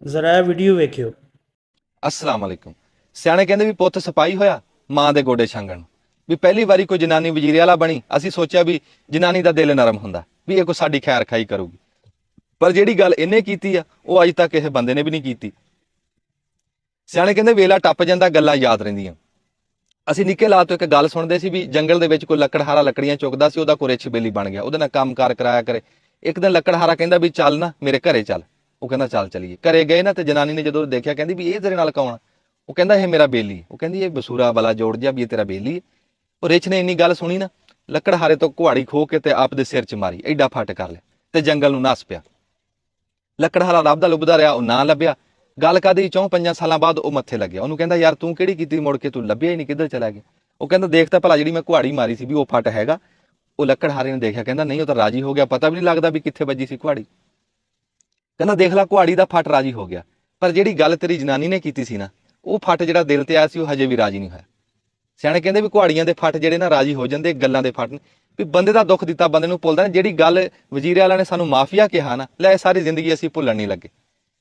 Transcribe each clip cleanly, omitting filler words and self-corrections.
ਜ਼ਰਾ ਇਹ ਵੀਡੀਓ ਵੇਖਿਓ। अस्सलाम वालेकुम। सियाणे कहंदे भी पुੱਤ सिपाही होया मां दे गोडे छांगण भी पहली वारी कोई जनानी वजीरे वाला बनी ਅਸੀਂ ਸੋਚਿਆ ਵੀ ਜਨਾਨੀ ਦਾ ਦਿਲ ਨਰਮ ਹੁੰਦਾ ਵੀ ਇਹ ਕੋਈ ਸਾਡੀ ਖੈਰ ਖਾਈ ਕਰੂਗੀ ਪਰ ਜਿਹੜੀ ਗੱਲ ਇਹਨੇ ਕੀਤੀ ਆ ਉਹ ਅੱਜ ਤੱਕ ਕਿਸੇ ਬੰਦੇ ਨੇ ਵੀ ਨਹੀਂ ਕੀਤੀ। ਸਿਆਣੇ ਕਹਿੰਦੇ ਵੇਲਾ ਟੱਪ ਜਾਂਦਾ ਗੱਲਾਂ ਯਾਦ ਰਹਿੰਦੀਆਂ। ਅਸੀਂ ਨਿੱਕੇ ਲਾ ਤੋਂ ਇੱਕ ਗੱਲ ਸੁਣਦੇ ਸੀ ਵੀ ਜੰਗਲ ਦੇ ਵਿੱਚ ਕੋਈ ਲੱਕੜਹਾਰਾ ਲੱਕੜੀਆਂ ਚੁੱਕਦਾ ਸੀ, ਉਹਦਾ ਕੋਈ ਰਿੱਛ ਬੇਲੀ ਬਣ ਗਿਆ, ਉਹਦੇ ਨਾਲ ਕੰਮਕਾਰ ਕਰਾਇਆ ਕਰੇ। ਇੱਕ ਦਿਨ ਲੱਕੜਹਾਰਾ ਕਹਿੰਦਾ ਵੀ ਚੱਲ ਨਾ ਮੇਰੇ ਘਰੇ ਚੱਲ। ਉਹ ਕਹਿੰਦਾ ਚੱਲ ਚਲੀਏ। ਘਰੇ ਗਏ ਨਾ ਤੇ ਜਨਾਨੀ ਨੇ ਜਦੋਂ ਦੇਖਿਆ ਕਹਿੰਦੀ ਵੀ ਇਹ ਤੇਰੇ ਨਾਲ ਕੌਣ? ਉਹ ਕਹਿੰਦਾ ਇਹ ਮੇਰਾ ਬੇਲੀ। ਉਹ ਕਹਿੰਦੀ ਇਹ ਬਸੂਰਾ ਵਾਲਾ ਜੋੜ ਜਿਹਾ ਵੀ ਇਹ ਤੇਰਾ ਬੇਲੀ ਹੈ। ਉਹ ਰਿੱਛ ਨੇ ਇੰਨੀ ਗੱਲ ਸੁਣੀ ਨਾ, ਲੱਕੜਹਾਰੇ ਤੋਂ ਕੁਹਾੜੀ ਖੋਹ ਕੇ ਤੇ ਆਪ ਦੇ ਸਿਰ 'ਚ ਮਾਰੀ, ਐਡਾ ਫੱਟ ਕਰ ਲਿਆ ਤੇ ਜੰਗਲ ਨੂੰ ਨੱਸ ਪਿਆ। ਲੱਕੜਹਾਰਾ ਲੱਭਦਾ ਲੁੱਭਦਾ ਰਿਹਾ, ਉਹ ਨਾ ਲੱਭਿਆ। ਗੱਲ ਕਦੀ 4-5 ਸਾਲਾਂ ਬਾਅਦ ਉਹ ਮੱਥੇ ਲੱਗਿਆ। ਉਹਨੂੰ ਕਹਿੰਦਾ ਯਾਰ ਤੂੰ ਕਿਹੜੀ ਕੀਤੀ ਮੁੜ ਕੇ, ਤੂੰ ਲੱਭਿਆ ਹੀ ਨਹੀਂ, ਕਿੱਧਰ ਚਲਾ ਗਿਆ? ਉਹ ਕਹਿੰਦਾ ਦੇਖ ਤਾਂ ਭਲਾ ਜਿਹੜੀ ਮੈਂ ਕੁਹਾੜੀ ਮਾਰੀ ਸੀ ਵੀ ਉਹ ਫੱਟ ਹੈਗਾ। ਉਹ ਲੱਕੜਹਾਰੇ ਨੇ ਦੇਖਿਆ, ਕਹਿੰਦਾ ਨਹੀਂ ਉਹ ਤਾਂ ਰਾਜੀ ਹੋ ਗਿਆ, ਪਤਾ ਵੀ ਨਹੀਂ ਲੱਗਦਾ ਵੀ ਕਿੱਥੇ ਵੱਜੀ ਸੀ ਕੁਹਾੜੀ। ਕਹਿੰਦਾ ਦੇਖ ਲੈ ਕੁਹਾੜੀ ਦਾ ਫੱਟ ਰਾਜੀ ਹੋ ਗਿਆ, ਪਰ ਜਿਹੜੀ ਗੱਲ ਤੇਰੀ ਜਨਾਨੀ ਨੇ ਕੀਤੀ ਸੀ ਨਾ, ਉਹ ਫੱਟ ਜਿਹੜਾ ਦਿਲ ਤੇ ਆਇਆ ਸੀ ਉਹ ਹਜੇ ਵੀ ਰਾਜੀ ਨਹੀਂ ਹੋਇਆ। ਸਿਆਣੇ ਕਹਿੰਦੇ ਵੀ ਕੁਹਾੜੀਆਂ ਦੇ ਫੱਟ ਜਿਹੜੇ ਨਾ ਰਾਜੀ ਹੋ ਜਾਂਦੇ, ਗੱਲਾਂ ਦੇ ਫੱਟ ਵੀ ਬੰਦੇ ਦਾ ਦੁੱਖ ਦਿੱਤਾ ਬੰਦੇ ਨੂੰ ਭੁੱਲਦਾ। ਜਿਹੜੀ ਗੱਲ ਵਜ਼ੀਰੇ ਵਾਲਿਆਂ ਨੇ ਸਾਨੂੰ ਮਾਫੀਆ ਕਿਹਾ ਨਾ, ਲੈ ਸਾਰੀ ਜ਼ਿੰਦਗੀ ਅਸੀਂ ਭੁੱਲਣ ਨਹੀਂ ਲੱਗੇ।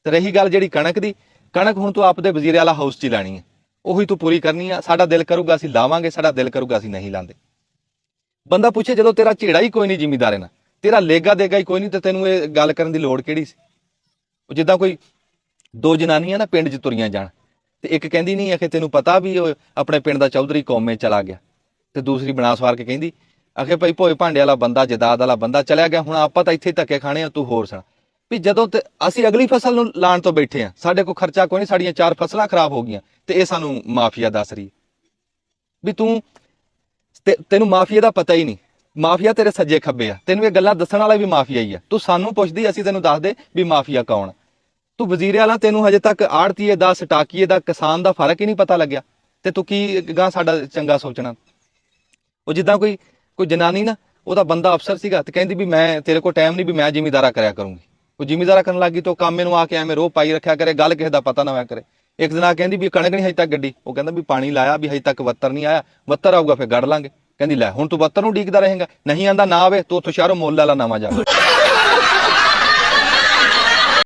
ਤੇ ਰਹੀ ਗੱਲ ਜਿਹੜੀ ਕਣਕ ਦੀ, ਕਣਕ ਹੁਣ ਤੂੰ ਆਪਦੇ ਵਜ਼ੀਰੇ ਵਾਲਾ ਹਾਊਸ 'ਚ ਹੀ ਲੈਣੀ ਹੈ, ਉਹੀ ਤੂੰ ਪੂਰੀ ਕਰਨੀ ਆ। ਸਾਡਾ ਦਿਲ ਕਰੂਗਾ ਅਸੀਂ ਲਾਵਾਂਗੇ, ਸਾਡਾ ਦਿਲ ਕਰੂਗਾ ਅਸੀਂ ਨਹੀਂ ਲਾਂਦੇ। ਬੰਦਾ ਪੁੱਛੇ ਜਦੋਂ ਤੇਰਾ ਝੇੜਾ ਹੀ ਕੋਈ ਨਹੀਂ ਜ਼ਿਮੀਦਾਰੇ ਨਾਲ, ਤੇਰਾ ਲੇਗਾ ਦੇਗਾ ਹੀ ਕੋਈ ਨਹੀਂ, ਤੇ ਤੈਨੂੰ ਇਹ ਗੱਲ ਕਰਨ ਦੀ ਲੋੜ ਕਿਹੜੀ ਸੀ? ਉਹ ਜਿੱਦਾਂ ਕੋਈ ਦੋ ਜਨਾਨੀਆਂ ਨਾ ਪਿੰਡ 'ਚ ਤੁਰੀਆਂ ਜਾਣ ਤੇ ਇੱਕ ਕਹਿੰਦੀ ਨਹੀਂ ਆਖੇ ਤੈਨੂੰ ਪਤਾ ਵੀ ਉਹ ਆਪਣੇ ਪਿੰਡ ਦਾ ਚੌਧਰੀ ਕੌਮੇ ਚਲਾ ਗਿਆ, ਤੇ ਦੂਸਰੀ ਬਣਾ ਸਵਾਰ ਕੇ ਕਹਿੰਦੀ ਆਖੇ ਭਾਈ ਭੋਏ ਭਾਂਡੇ ਵਾਲਾ ਬੰਦਾ ਜਦਾਦ ਵਾਲਾ ਬੰਦਾ ਚਲਿਆ ਗਿਆ, ਹੁਣ ਆਪਾਂ ਤਾਂ ਇੱਥੇ ਧੱਕੇ ਖਾਣੇ ਆ, ਤੂੰ ਹੋਰ ਸੁਣਾ। ਵੀ ਜਦੋਂ ਅਸੀਂ ਅਗਲੀ ਫਸਲ ਨੂੰ ਲਾਣ ਤੋਂ ਬੈਠੇ ਆ, ਸਾਡੇ ਕੋਲ ਖਰਚਾ ਕੋਈ ਨਹੀਂ, ਸਾਡੀਆਂ 4 ਫਸਲਾਂ ਖਰਾਬ ਹੋ ਗਈਆਂ ਤੇ ਇਹ ਸਾਨੂੰ ਮਾਫੀਆ ਦੱਸ ਰਹੀ ਵੀ ਤੈਨੂੰ ਮਾਫੀਆ ਦਾ ਪਤਾ ਹੀ ਨਹੀਂ। ਮਾਫੀਆ ਤੇਰੇ ਸੱਜੇ ਖੱਬੇ ਆ, ਤੈਨੂੰ ਇਹ ਗੱਲਾਂ ਦੱਸਣ ਵਾਲਾ ਵੀ ਮਾਫੀਆ ਹੀ ਆ। ਤੂੰ ਸਾਨੂੰ ਪੁੱਛਦੀ ਅਸੀਂ ਤੈਨੂੰ ਦੱਸਦੇ ਵੀ ਮਾਫੀਆ ਕੌਣ। ਤੂੰ ਵਜ਼ੀਰੇ ਵਾਲਾ, ਤੈਨੂੰ ਹਜੇ ਤੱਕ ਆੜਤੀਏ ਦਾ, ਸਟਾਕੀਏ ਦਾ, ਕਿਸਾਨ ਦਾ ਫਰਕ ਹੀ ਨਹੀਂ ਪਤਾ ਲੱਗਿਆ, ਤੇ ਤੂੰ ਕੀ ਗਾਂ ਸਾਡਾ ਚੰਗਾ ਸੋਚਣਾ। ਉਹ ਜਿੱਦਾਂ ਕੋਈ ਜਨਾਨੀ ਨਾ, ਉਹਦਾ ਬੰਦਾ ਅਫਸਰ ਸੀਗਾ ਤੇ ਕਹਿੰਦੀ ਵੀ ਮੈਂ ਤੇਰੇ ਕੋਲ ਟਾਈਮ ਨਹੀਂ ਵੀ ਮੈਂ ਜ਼ਿਮੀਦਾਰਾ ਕਰਿਆ ਕਰੂੰਗੀ। ਉਹ ਜ਼ਿਮੀਦਾਰਾ ਕਰਨ ਲੱਗੀ ਤਾਂ ਕੰਮ ਨੂੰ ਆ ਕੇ ਐਵੇਂ ਰੋਹ ਪਾਈ ਰੱਖਿਆ ਕਰੇ, ਗੱਲ ਕਿਸੇ ਦਾ ਪਤਾ ਨਾ ਹੋਇਆ ਕਰੇ। ਇੱਕ ਦਿਨ ਆ ਕਹਿੰਦੀ ਵੀ ਕਣਕ ਨਹੀਂ ਹਜੇ ਤੱਕ ਗੱਡੀ। ਉਹ ਕਹਿੰਦਾ ਵੀ ਪਾਣੀ ਲਾਇਆ ਵੀ ਹਜੇ ਤੱਕ ਵੱਤਰ ਨਹੀਂ ਆਇਆ, ਵੱਤਰ ਆਊਗਾ ਫਿਰ ਗੜ ਲਾਂਗੇ। ਕਹਿੰਦੀ ਲੈ ਹੁਣ ਤੂੰ ਵੱਤਰ ਨੂੰ ਉਡੀਕਦਾ ਰਹੇਗਾ, ਨਹੀਂ ਆਂਦਾ ਨਾ ਆਵੇ ਤੂੰ ਉੱਥੋਂ ਸ਼ਹਿਰੋਂ ਮੁੱਲ ਲੈ ਲਾ ਨਵਾਂ ਜਾ।